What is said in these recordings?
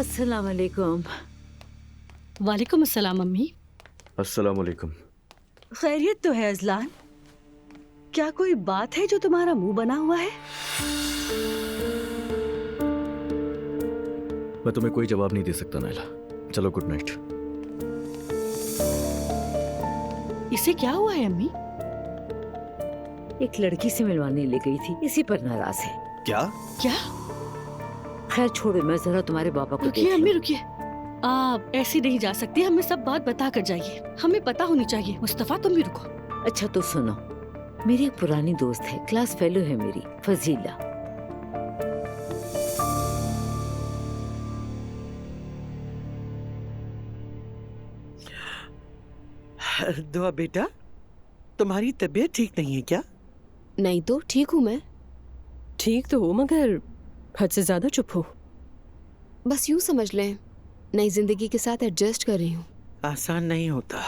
अस्सलाम वालेकुम। वालेकुम अस्सलाम अम्मी। अस्सलाम वालेकुम। खैरियत तो है अजलान? क्या कोई बात है जो तुम्हारा मुंह बना हुआ है? मैं तुम्हें कोई जवाब नहीं दे सकता नाइला। चलो गुड नाइट। इसे क्या हुआ है अम्मी? एक लड़की से मिलवाने ले गई थी, इसी पर नाराज है। क्या? क्या? खैर छोड़ो, मैं जरा तुम्हारे पापा को रुकिए देख अम्मी लूं। रुकिए। आप ऐसे नहीं जा सकती, हमें सब बात बता कर जाइए। हमें पता होनी चाहिए। मुस्तफा तुम भी रुको। अच्छा तो सुनो, मेरी एक पुरानी दोस्त है, क्लास फेलो है मेरी, फजीला। दुआ बेटा, तुम्हारी तबीयत ठीक नहीं है क्या? नहीं तो ठीक हूँ मैं। ठीक तो हो मगर हद से ज्यादा चुप हो। बस यूं समझ लें, नई जिंदगी के साथ एडजस्ट कर रही हूँ। आसान नहीं होता।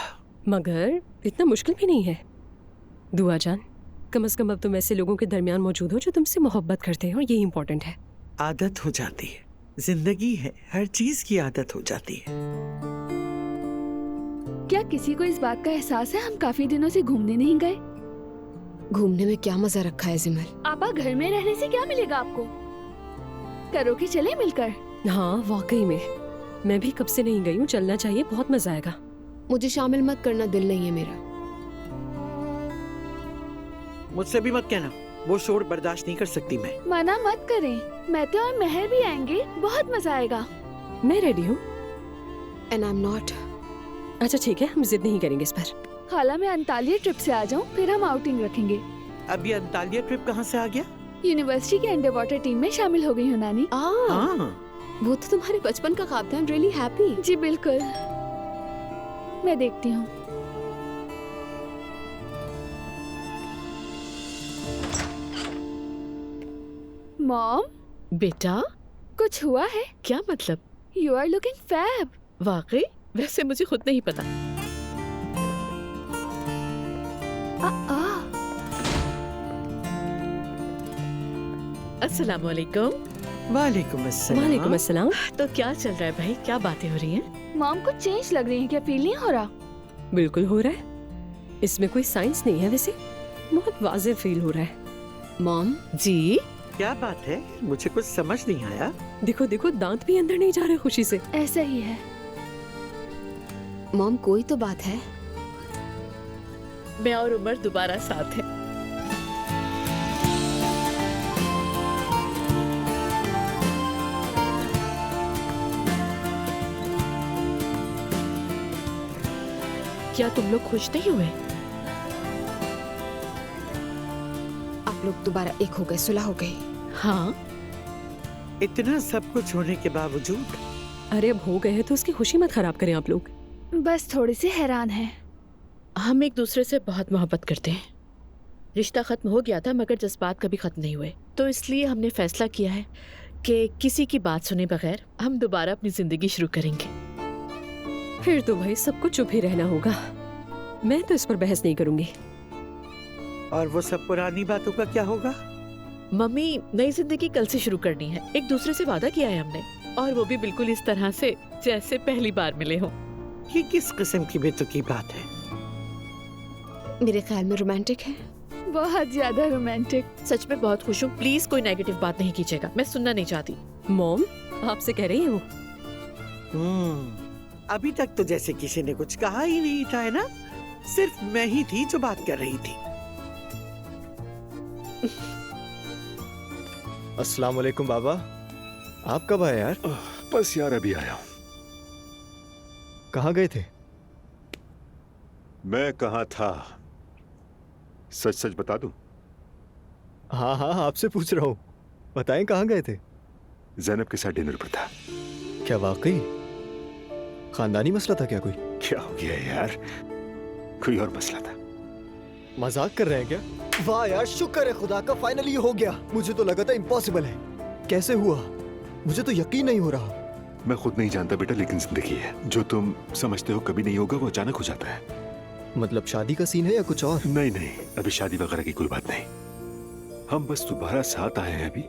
मगर इतना मुश्किल भी नहीं है। दुआ जान, कम से कम अब तुम ऐसे लोगों के दरमियान मौजूद हो जो तुमसे मोहब्बत करते हैं, और यही इम्पोर्टेंट है। आदत हो जाती है, जिंदगी है, हर चीज की आदत हो जाती है। क्या किसी को इस बात का एहसास है हम काफी दिनों से घूमने नहीं गए? घूमने में क्या मजा रखा है जिमल? आपा, घर में रहने से क्या मिलेगा आपको? करो कि चले मिलकर। हाँ वाकई में, मैं भी कब से नहीं गई हूँ। चलना चाहिए, बहुत मजा आएगा। मुझे शामिल मत करना, दिल नहीं है मेरा। मुझसे भी मत कहना, वो शोर बर्दाश्त नहीं कर सकती मैं। मना मत करें, महते और महर भी आएंगे, बहुत मजा आएगा। मैं रेडी हूँ। And I am not. अच्छा ठीक है, हम जिद नहीं करेंगे इस पर। खाला मैं अंतालिया ट्रिप से आ जाऊं, फिर हम आउटिंग रखेंगे। अभी अंतालिया ट्रिप कहाँ से आ गया? यूनिवर्सिटी के अंडर वाटर टीम में शामिल हो गई हूँ नानी। हाँ, वो तो तुम्हारे बचपन का ख्वाब था। I am really happy. जी बिल्कुल, मैं देखती हूँ। मॉम, बेटा, कुछ हुआ है? क्या मतलब? You are looking fab. वाकई? वैसे मुझे खुद नहीं पता। अस्सलाम वालेकुम। वालेकुम अस्सलाम। वालेकुम अस्सलाम। तो क्या चल रहा है भाई? क्या बातें हो रही हैं? मॉम कुछ चेंज लग रही है, क्या फील नहीं हो रहा? बिल्कुल हो रहा है, इसमें कोई साइंस नहीं है। वैसे बहुत वाज़ेह फील हो रहा है। मॉम, जी? क्या बात है? मुझे कुछ समझ नहीं आया। देखो देखो, दांत भी अंदर नहीं जा रहे खुशी से। ऐसा ही है। मॉम कोई तो बात है। मैं और उमर दोबारा साथ हैं। क्या तुम लोग खुश नहीं हुए? आप लोग दोबारा एक हो गए, सुलह हो गई। हाँ। इतना सब कुछ होने के बावजूद? अरे अब हो गए हैं तो उसकी खुशी मत खराब करें आप लोग। बस थोड़ी सी हैरान है। हम एक दूसरे से बहुत मोहब्बत करते हैं। रिश्ता खत्म हो गया था मगर जज्बात कभी खत्म नहीं हुए, तो इसलिए हमने फैसला किया है कि किसी की बात सुने बगैर हम दोबारा अपनी जिंदगी शुरू करेंगे। फिर तो भाई सबको चुप ही रहना होगा। मैं तो इस पर बहस नहीं करूंगी। और वो सब पुरानी बातों का क्या होगा? मम्मी, नई जिंदगी कल से शुरू करनी है। एक दूसरे से वादा किया है हमने, और वो भी बिल्कुल इस तरह से जैसे पहली बार मिले हों। ये किस किस्म की बेतुकी बात है? मेरे ख्याल में रोमांटिक है। बहुत ज्यादा रोमांटिक। सच में बहुत खुश हूँ। प्लीज कोई नेगेटिव बात नहीं कीजिएगा, मैं सुनना नहीं चाहती। मॉम, आपसे कह रही है वो। अभी तक तो जैसे किसी ने कुछ कहा ही नहीं था, है ना? सिर्फ मैं ही थी जो बात कर रही थी। अस्सलाम वालेकुम बाबा। आप कब आए यार? बस यार अभी आया हूँ। कहाँ गए थे? मैं कहाँ था? सच सच बता दूं? हाँ हाँ, आपसे पूछ रहा हूँ। बताएं कहाँ गए थे? ज़ैनब के साथ डिनर पर था। क्या वाकई? खानदानी मसला था क्या कोई? क्या हो गया यार? कोई और मसला था। मजाक कर रहे हैं क्या? वाह यार, शुक्र है खुदा का, फाइनली हो गया। मुझे तो लगा था इम्पॉसिबल है। कैसे हुआ? मुझे तो यकीन नहीं हो रहा। मैं खुद नहीं जानता बेटा, लेकिन जिंदगी है। जो तुम समझते हो कभी नहीं होगा, वो अचानक हो जाता है। मतलब शादी का सीन है या कुछ और? नहीं नहीं, अभी शादी वगैरह की कोई बात नहीं। हम बस दोबारा साथ आए हैं अभी,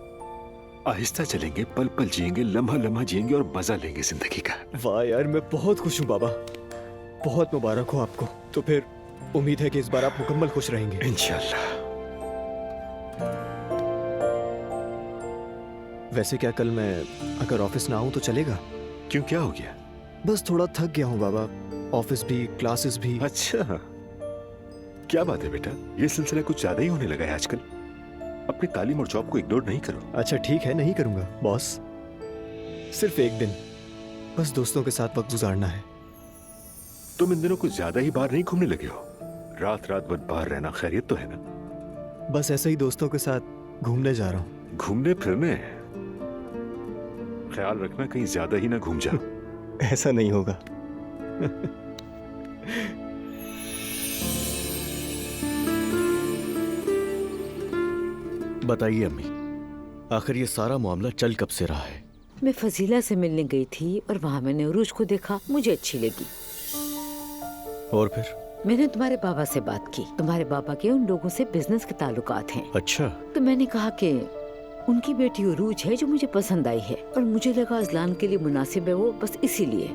आहिस्ता चलेंगे, पल पल जिएंगे, लम्हा लम्हा जिएंगे और मजा लेंगे जिंदगी का। वाह यार, मैं बहुत खुश हूँ बाबा। बहुत मुबारक हो आपको। तो फिर उम्मीद है कि इस बार आप मुकम्मल खुश रहेंगे। इंशाल्लाह। वैसे क्या कल मैं अगर ऑफिस ना आऊँ तो चलेगा? क्यों, क्या हो गया? बस थोड़ा थक गया हूँ बाबा, ऑफिस भी क्लासेस भी। अच्छा, क्या बात है बेटा, ये सिलसिला कुछ ज्यादा ही होने लगा है आजकल। अपनी तालीम और जॉब को इग्नोर नहीं करो। अच्छा ठीक है, नहीं करूँगा बॉस। सिर्फ एक दिन बस दोस्तों के साथ वक्त गुजारना है। तुम इन दिनों कुछ ज्यादा ही बाहर नहीं घूमने लगे हो? रात रात भर बाहर रहना खैरियत तो है ना? बस ऐसे ही दोस्तों के साथ घूमने जा रहा हूँ। घूमने फिरने? ख्याल रखना कहीं ज्यादा ही ना घूम जाओ। ऐसा नहीं होगा। बताइए अम्मी, आखिर ये सारा मामला चल कब से रहा है? मैं फजीला से मिलने गई थी और वहाँ मैंने उरूज को देखा, मुझे अच्छी लगी। और फिर? मैंने तुम्हारे बाबा से बात की। तुम्हारे बाबा के उन लोगों से बिजनेस के ताल्लुकात हैं। अच्छा। तो मैंने कहा कि उनकी बेटी उरूज है जो मुझे पसंद आई है और मुझे लगा अजलान के लिए मुनासिब है वो, बस इसीलिए।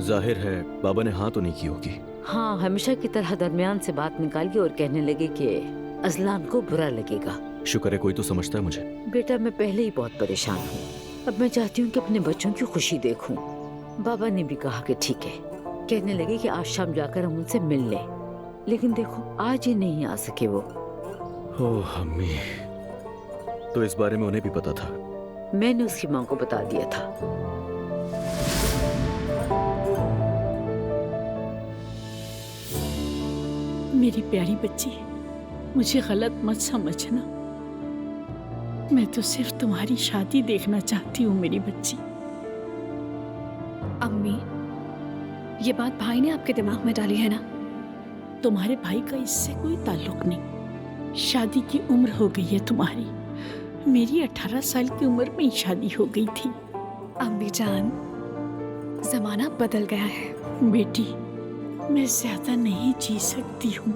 जाहिर है बाबा ने हाँ तो नहीं की होगी। हाँ, हमेशा की तरह दरमियान से बात निकाली और कहने लगे कि अजलान को बुरा लगेगा। शुक्र है कोई तो समझता है मुझे। बेटा मैं पहले ही बहुत परेशान हूँ, अब मैं चाहती हूँ कि अपने बच्चों की खुशी देखूं। बाबा ने भी कहा कि ठीक है। कहने लगे कि आज शाम जाकर हम उनसे मिल लें, लेकिन देखो आज ही नहीं आ सके वो। ओह अम्मी, तो इस बारे में उन्हें भी पता था? मैंने उसकी माँ को बता दिया था। मेरी प्यारी बच्ची, मुझे गलत मत समझना, मैं तो सिर्फ तुम्हारी शादी देखना चाहती हूँ मेरी बच्ची। अम्मी, ये बात भाई ने आपके दिमाग में डाली है ना? तुम्हारे भाई का इससे कोई ताल्लुक नहीं। शादी की उम्र हो गई है तुम्हारी, मेरी 18 साल की उम्र में ही शादी हो गई थी। अम्मी जान, जमाना बदल गया है। बेटी, मैं ज्यादा नहीं जी सकती हूँ।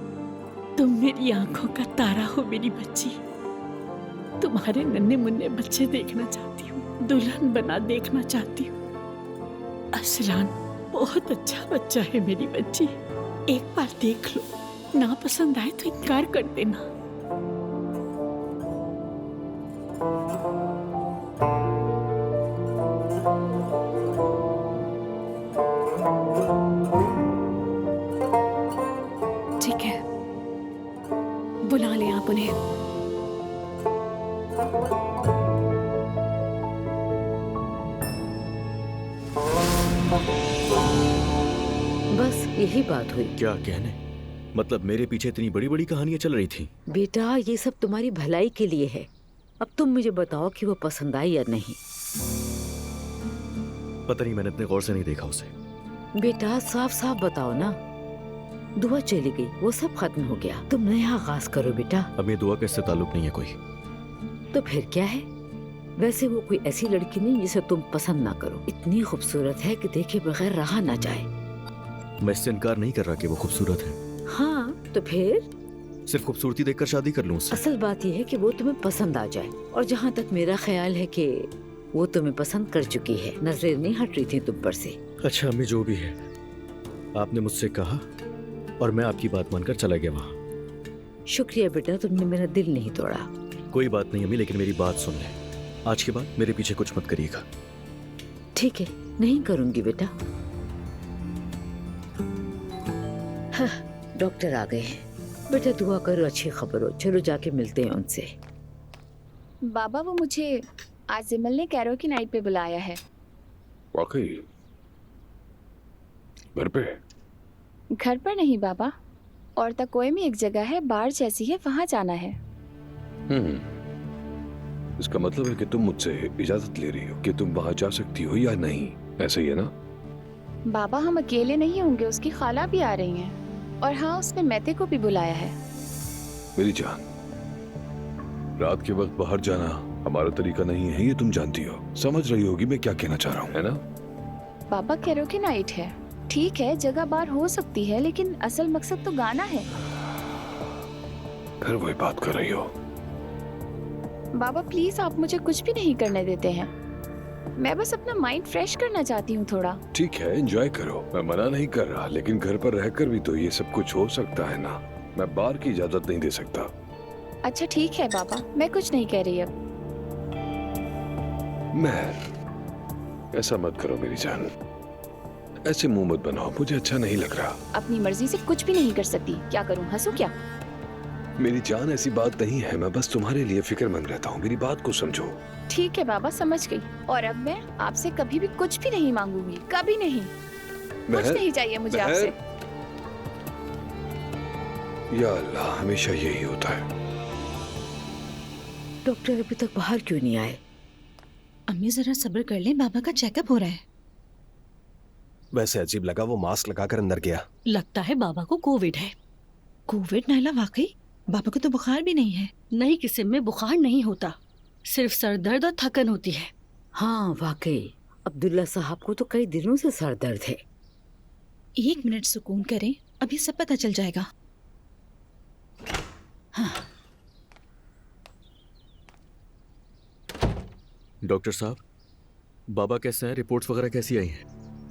तुम मेरी आंखों का तारा हो मेरी बच्ची। तुम्हारे नन्हे मुन्ने बच्चे देखना चाहती हूँ, दुल्हन बना देखना चाहती हूँ। असलान बहुत अच्छा बच्चा है मेरी बच्ची, एक बार देख लो, ना पसंद आए तो इनकार कर देना। ठीक है, बुला लें आप उन्हें। बस यही बात हुई। क्या कहने, मतलब मेरे पीछे इतनी बड़ी बड़ी कहानियां चल रही थी? बेटा ये सब तुम्हारी भलाई के लिए है। अब तुम मुझे बताओ कि वो पसंद आई या नहीं। पता नहीं, मैंने इतने गौर से नहीं देखा उसे। बेटा साफ साफ बताओ ना। दुआ चली गई, वो सब खत्म हो गया, तुम नया आगाज करो बेटा। अब ये दुआ का इससे ताल्लुक नहीं है कोई। तो फिर क्या है? वैसे वो कोई ऐसी लड़की नहीं जिसे तुम पसंद ना करो। इतनी खूबसूरत है कि देखे बगैर रहा ना जाए। मैं इससे इनकार नहीं कर रहा कि वो खूबसूरत है। हाँ तो फिर? सिर्फ खूबसूरती देखकर शादी कर लूं उससे? असल बात यह है कि वो तुम्हें पसंद आ जाए, और जहाँ तक मेरा ख्याल है कि वो तुम्हें पसंद कर चुकी है। नजरें नहीं हट रही थी तुम पर से। अच्छा अम्मी, जो भी है, आपने मुझसे कहा और मैं आपकी बात मानकर चला गया वहाँ। शुक्रिया बेटा, तुमने मेरा दिल नहीं तोड़ा। कोई बात नहीं अम्मी, लेकिन मेरी बात सुन ले। आज के बाद मेरे पीछे कुछ मत करिएगा। ठीक है, नहीं करूंगी बेटा। हाँ, डॉक्टर आ गए हैं। बेटा दुआ करो अच्छी खबर हो। चलो जाके मिलते हैं उनसे। बाबा वो मुझे आज जिमल ने कैरो की नाइट पे बुलाया है। वाकई? घर पे? घर पर नहीं बाबा, और तकोए में एक जगह है, बार जैसी है, वहाँ जाना है। इसका मतलब है कि तुम मुझसे इजाजत ले रही हो कि तुम वहाँ जा सकती हो या नहीं, ऐसा ही है ना? बाबा हम अकेले नहीं होंगे, उसकी खाला भी आ रही हैं, और हाँ उसने मैते को भी बुलाया है। मेरी जान, रात के वक्त बाहर जाना हमारा तरीका नहीं है, ये तुम जानती हो। समझ रही होगी मैं क्या कहना चाह रहा हूँ, है ना? बाबा कैरो की नाइट है, ठीक है जगह बार हो सकती है, लेकिन असल मकसद तो गाना है। फिर वही बात कर रही हो। बाबा प्लीज आप मुझे कुछ भी नहीं करने देते हैं। मैं बस अपना माइंड फ्रेश करना चाहती हूँ थोड़ा। ठीक है, एंजॉय करो, मैं मना नहीं कर रहा, लेकिन घर पर रहकर भी तो ये सब कुछ हो सकता है ना। मैं बाहर की इजाजत नहीं दे सकता। अच्छा ठीक है बाबा, मैं कुछ नहीं कह रही अब। महर, ऐसा मत करो मेरी जान, ऐसे मुंह मत बनाओ, मुझे अच्छा नहीं लग रहा। अपनी मर्जी से कुछ भी नहीं कर सकती, क्या करूँ, हंसू क्या? मेरी जान ऐसी बात नहीं है, मैं बस तुम्हारे लिए फिक्रमंद रहता हूँ, मेरी बात को समझो। ठीक है बाबा, समझ गई। और अब मैं आपसे कभी भी कुछ भी नहीं मांगूंगी, कभी नहीं। कुछ नहीं चाहिए मुझे आपसे। या अल्लाह, हमेशा यही होता है। डॉक्टर अभी तक बाहर क्यों नहीं आए? अम्मी जरा सब्र कर ले, बाबा का चेकअप हो रहा है। वैसे अजीब लगा, वो मास्क लगाकर अंदर गया। लगता है बाबा को कोविड है। कोविड? नायला वाकई बाबा को तो बुखार भी नहीं है। नई किस्म में बुखार नहीं होता, सिर्फ सर दर्द और थकन होती है। हाँ वाकई, अब्दुल्ला साहब को तो कई दिनों से सर दर्द है। 1 मिनट सुकून करें, अभी सब पता चल जाएगा। हाँ। डॉक्टर साहब, बाबा कैसे हैं? रिपोर्ट्स वगैरह कैसी आई हैं?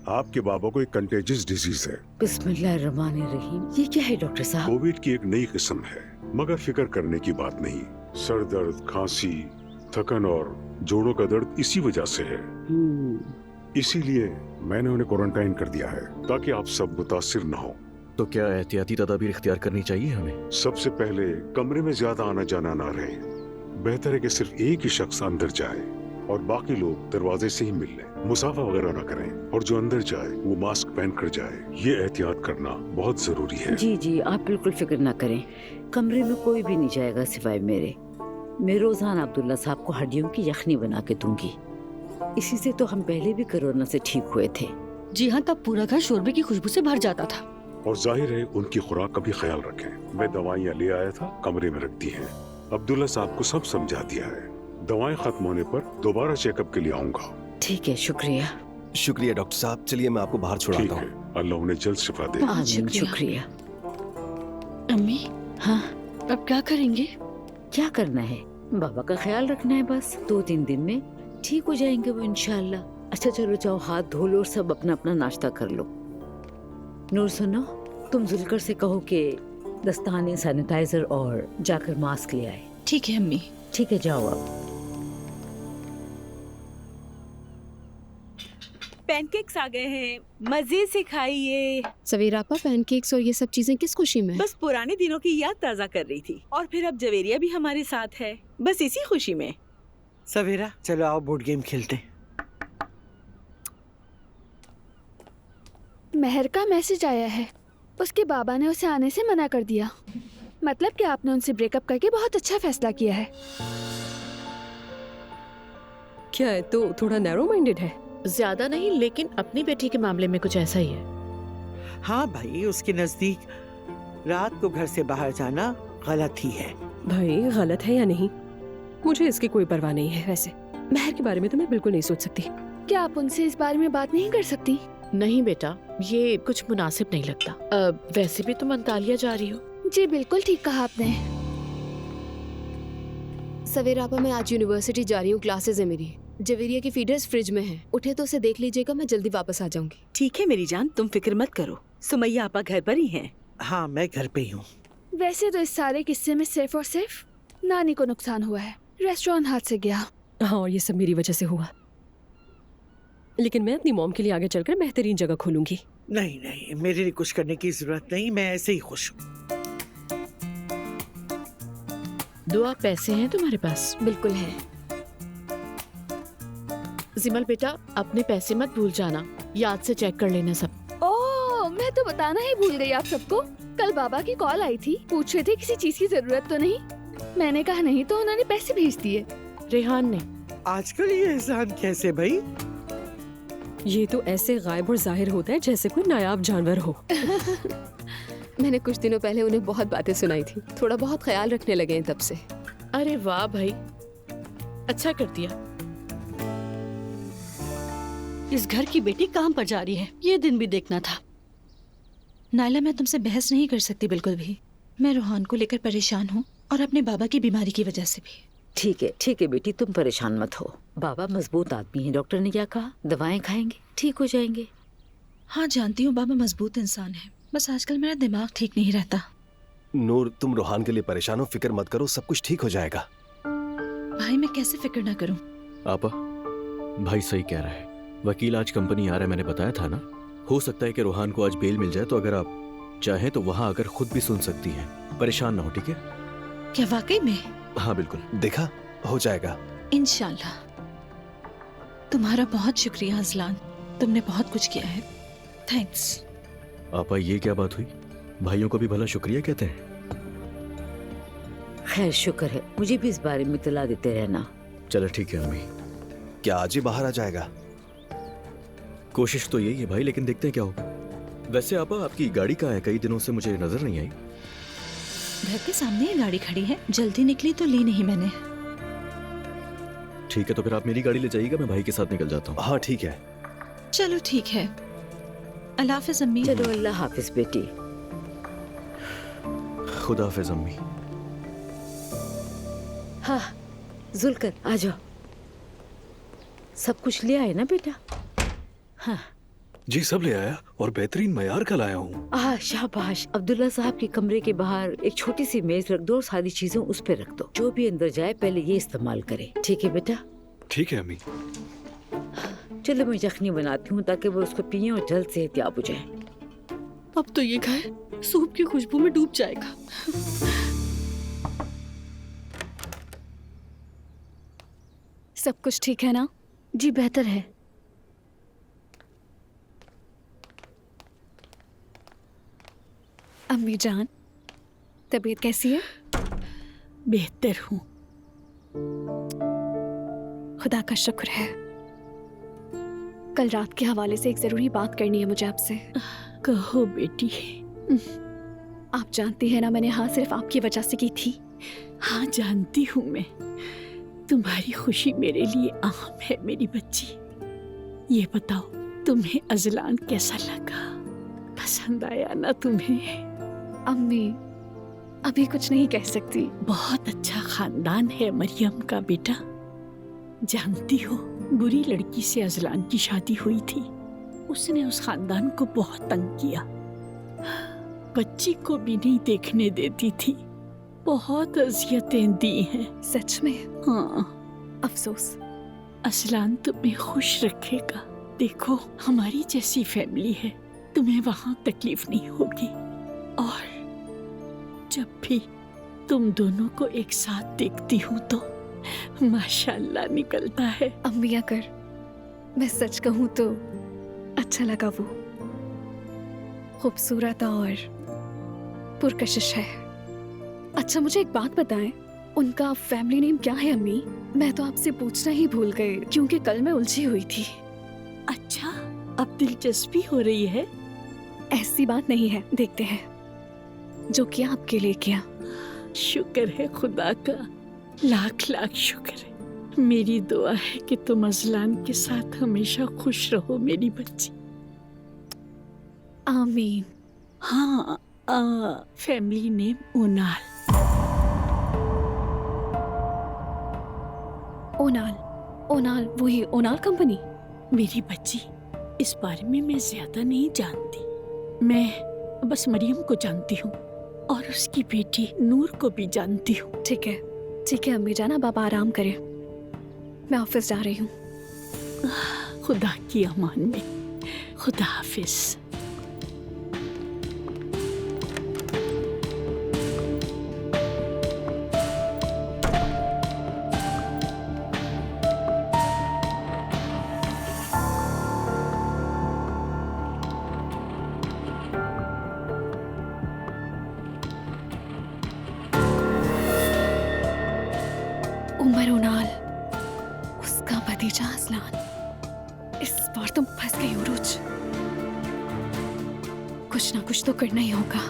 आपके बाबा को एक कंटेजियस डिजीज है। बिस्मिल्लाहिर्रहमानिर्रहीम। ये क्या है डॉक्टर साहब? कोविड की एक नई किस्म है, मगर फिक्र करने की बात नहीं। सर दर्द, खांसी, थकन और जोड़ों का दर्द इसी वजह से है। इसीलिए मैंने उन्हें क्वारंटाइन कर दिया है ताकि आप सब मुतासिर न हो। तो क्या एहतियाती तदाबीर इख्तियार करनी चाहिए हमें? सबसे पहले कमरे में ज्यादा आना जाना ना रहे। बेहतर है कि सिर्फ एक ही शख्स अंदर जाए और बाकी लोग दरवाजे से ही मिल लें। मुसाफा वगैरह ना करें और जो अंदर जाए वो मास्क पहन कर जाए। ये एहतियात करना बहुत जरूरी है। जी जी, आप बिल्कुल फिक्र ना करें, कमरे में कोई भी नहीं जाएगा सिवाय मेरे। मैं रोजाना अब्दुल्ला साहब को हड्डियों की यखनी बना के दूंगी। इसी से तो हम पहले भी कोरोना से ठीक हुए थे। जी हाँ, तब पूरा घर शोरबे की खुशबू से भर जाता था। और जाहिर है उनकी खुराक का भी ख्याल रखें। मैं दवाइयाँ ले आया था, कमरे में रख दी हैं। अब्दुल्ला साहब को सब समझा दिया है। दवाएं खत्म होने पर दोबारा चेकअप के लिए आऊंगा। ठीक है, शुक्रिया। शुक्रिया डॉक्टर साहब, चलिए मैं आपको बाहर छुड़ाता हूँ। अल्लाह उन्हें जल्द शिफा दे। आमीन, शुक्रिया। अम्मी, हाँ अब क्या करेंगे? क्या करना है, बाबा का ख्याल रखना है बस। 2-3 दिन में ठीक हो जाएंगे वो इंशाल्लाह। अच्छा चलो जाओ, हाथ धो लो और सब अपना अपना नाश्ता कर लो। नूर सुनो, तुम जुलकर से कहो कि दस्ताने, सैनिटाइजर और जाकर मास्क ले आए। ठीक है अम्मी। ठीक है, जाओ अब। पैनकेक्स आ गए हैं, मजे से खाइए। सवेरा आपा, पैनकेक्स और ये सब चीजें किस खुशी में? बस पुराने दिनों की याद ताज़ा कर रही थी। और फिर अब जवेरिया भी हमारे साथ है, बस इसी खुशी में। सवेरा चलो आओ बोर्ड गेम खेलते हैं। महर का मैसेज आया है, उसके बाबा ने उसे आने से मना कर दिया। मतलब कि आपने उनसे ब्रेकअप करके बहुत अच्छा फैसला किया है। क्या है, तो थोड़ा नैरो माइंडेड है? ज्यादा नहीं, लेकिन अपनी बेटी के मामले में कुछ ऐसा ही है। हाँ भाई, उसके नजदीक रात को घर से बाहर जाना गलत ही है। भाई गलत है या नहीं, मुझे इसकी कोई परवाह नहीं है। वैसे महर के बारे में तो मैं बिल्कुल नहीं सोच सकती। क्या आप उनसे इस बारे में बात नहीं कर सकती? नहीं बेटा, ये कुछ मुनासिब नहीं लगता। वैसे भी तुम अंतालिया जा रही हो। जी बिल्कुल ठीक कहा आपने। सवेरा आपा, मैं आज यूनिवर्सिटी जा रही हूँ, क्लासेस है मेरी। जवेरिया की फीडर्स फ्रिज में हैं, उठे तो उसे देख लीजिएगा, मैं जल्दी वापस आ जाऊंगी। ठीक है मेरी जान, तुम फिक्र मत करो। सुमैया आपा घर पर ही हैं। हाँ, मैं घर पे ही हूँ। वैसे तो इस सारे किस्से में सिर्फ और सिर्फ नानी को नुकसान हुआ है। रेस्टोरेंट हाथ से गया। हाँ, और ये सब मेरी वजह से हुआ। लेकिन मैं अपनी मॉम के लिए आगे चलकर बेहतरीन जगह खोलूंगी। नहीं नहीं, मेरे लिए कुछ करने की जरूरत नहीं, मैं ऐसे ही खुश हूँ। दुआ पैसे हैं तुम्हारे पास? बिल्कुल है। जिमल बेटा, अपने पैसे मत भूल जाना, याद से चेक कर लेना सब। ओह, मैं तो बताना ही भूल गई आप सबको। कल बाबा की कॉल आई थी, पूछ रहे थे किसी चीज की जरूरत तो नहीं। मैंने कहा नहीं तो उन्होंने पैसे भेज दिए। रेहान ने। आजकल ये एहसान कैसे भाई? ये तो ऐसे गायब और जाहिर होता है जैसे कोई नायाब जानवर हो। मैंने कुछ दिनों पहले उन्हें बहुत बातें सुनाई थी, थोड़ा बहुत ख्याल रखने लगे हैं तब से। अरे वाह भाई, अच्छा कर दिया। इस घर की बेटी काम पर जा रही है, ये दिन भी देखना था। नायला, मैं तुमसे बहस नहीं कर सकती बिल्कुल भी। मैं रोहान को लेकर परेशान हूँ और अपने बाबा की बीमारी की वजह से भी। ठीक है बेटी, तुम परेशान मत हो। बाबा मजबूत आदमी है, डॉक्टर ने क्या कहा, दवाएं खाएंगे ठीक हो जाएंगे। हाँ जानती हूँ बाबा मजबूत इंसान है, बस आजकल मेरा दिमाग ठीक नहीं रहता। नूर, तुम रोहान के लिए परेशान हो, फिक्र मत करो, सब कुछ ठीक हो जाएगा। भाई मैं कैसे फिक्र ना करूँ। आपा, भाई सही कह रहा है। वकील आज कंपनी आ रहा है, मैंने बताया था ना। हो सकता है कि रोहान को आज बेल मिल जाए, तो अगर आप चाहें तो वहाँ आकर खुद भी सुन सकती हैं। परेशान ना हो, ठीक है? क्या वाकई में? हाँ बिल्कुल। देखा, हो जाएगा इंशाल्लाह। तुम्हारा बहुत शुक्रिया अजलान, तुमने बहुत कुछ किया है। थैंक्स। आपा, ये क्या बात हुई? भाइयों को भी भला शुक्रिया कहते हैं? खैर शुक्र है, मुझे भी इस बारे में इत्तला देते रहना। चलो ठीक है अम्मी। क्या आज ही बाहर आ जाएगा? कोशिश तो यही है भाई, लेकिन देखते हैं क्या होगा। वैसे आपा, आपकी गाड़ी कहाँ है? कई दिनों से मुझे नजर नहीं आई। घर के सामने ही गाड़ी खड़ी है, जल्दी निकली तो ली नहीं मैंने। ठीक है, तो फिर आप मेरी गाड़ी ले जाइएगा, मैं भाई के साथ निकल जाता हूँ। हाँ ठीक है। चलो ठीक है, अल्लाह हाफिज अम्मी। चलो अल्लाह हाफिज बेटी। खुदा हाफिज अम्मी। हाँ जुलकर आ जाओ। सब कुछ ले आए ना बेटा? हाँ जी सब ले आया, और बेहतरीन मयार का लाया हूँ। शाबाश। अब्दुल्ला साहब के कमरे के बाहर एक छोटी सी मेज रख दो और सारी चीजें उस पे रख दो। जो भी अंदर जाए पहले ये इस्तेमाल करे, ठीक है बेटा? ठीक है अम्मी। चलो मैं यखनी बनाती हूँ ताकि वो उसको पिए और जल्द सेहतियाब हो जाए। अब तो ये घर सूप की खुशबू में डूब जाएगा। सब कुछ ठीक है ना? जी बेहतर है। अम्मी जान, तबीयत कैसी है? बेहतर हूँ, खुदा का शुक्र है। कल रात के हवाले से एक जरूरी बात करनी है मुझे आपसे। कहो बेटी। आप जानती हैं ना, मैंने हाँ सिर्फ आपकी वजह से की थी। हाँ जानती हूँ मैं, तुम्हारी खुशी मेरे लिए अहम है मेरी बच्ची। ये बताओ तुम्हें अजलान कैसा लगा? पसंद आया ना तुम्हें? अम्मी अभी कुछ नहीं कह सकती। बहुत अच्छा खानदान है मरियम का बेटा। जानती हो, बुरी लड़की से अजलान की शादी हुई थी। उसने उस खानदान को बहुत तंग किया, बच्ची को भी नहीं देखने देती थी, बहुत अजियतें दी हैं। सच में? हाँ। अफसोस। अजलान तुम्हें खुश रखेगा। देखो हमारी जैसी फैमिली है, तुम्हें वहाँ तकलीफ नहीं होगी। और जब भी तुम दोनों को एक साथ देखती हूँ तो माशाल्लाह निकलता है। अम्मी अगर मैं सच कहूँ तो अच्छा लगा। वो खूबसूरत और पुरकशिश है। अच्छा मुझे एक बात बताएं, उनका फैमिली नेम क्या है अम्मी? मैं तो आपसे पूछना ही भूल गई क्योंकि कल मैं उलझी हुई थी। अच्छा, अब दिलचस्पी हो रही है? ऐसी बात नहीं है, देखते हैं। जो किया आपके लिए किया। शुक्र है खुदा का, लाख लाख शुक्र है। मेरी दुआ है कि तुम अजलान के साथ हमेशा खुश रहो मेरी बच्ची। आमीन। हाँ, फैमिली नेम ओनाल। ओनाल? ओनाल वही ओनाल कंपनी? मेरी बच्ची, इस बारे में मैं ज्यादा नहीं जानती। मैं बस मरियम को जानती हूँ और उसकी बेटी नूर को भी जानती हूँ। ठीक है, ठीक है अम्मी जान, अब आप आराम करें, मैं ऑफिस जा रही हूँ। खुदा की अमान में। खुदा हाफिज। उमर ओनाल, उसका भतीजा अजलान। इस बार तुम फंस गई उरूज। कुछ ना कुछ तो करना ही होगा।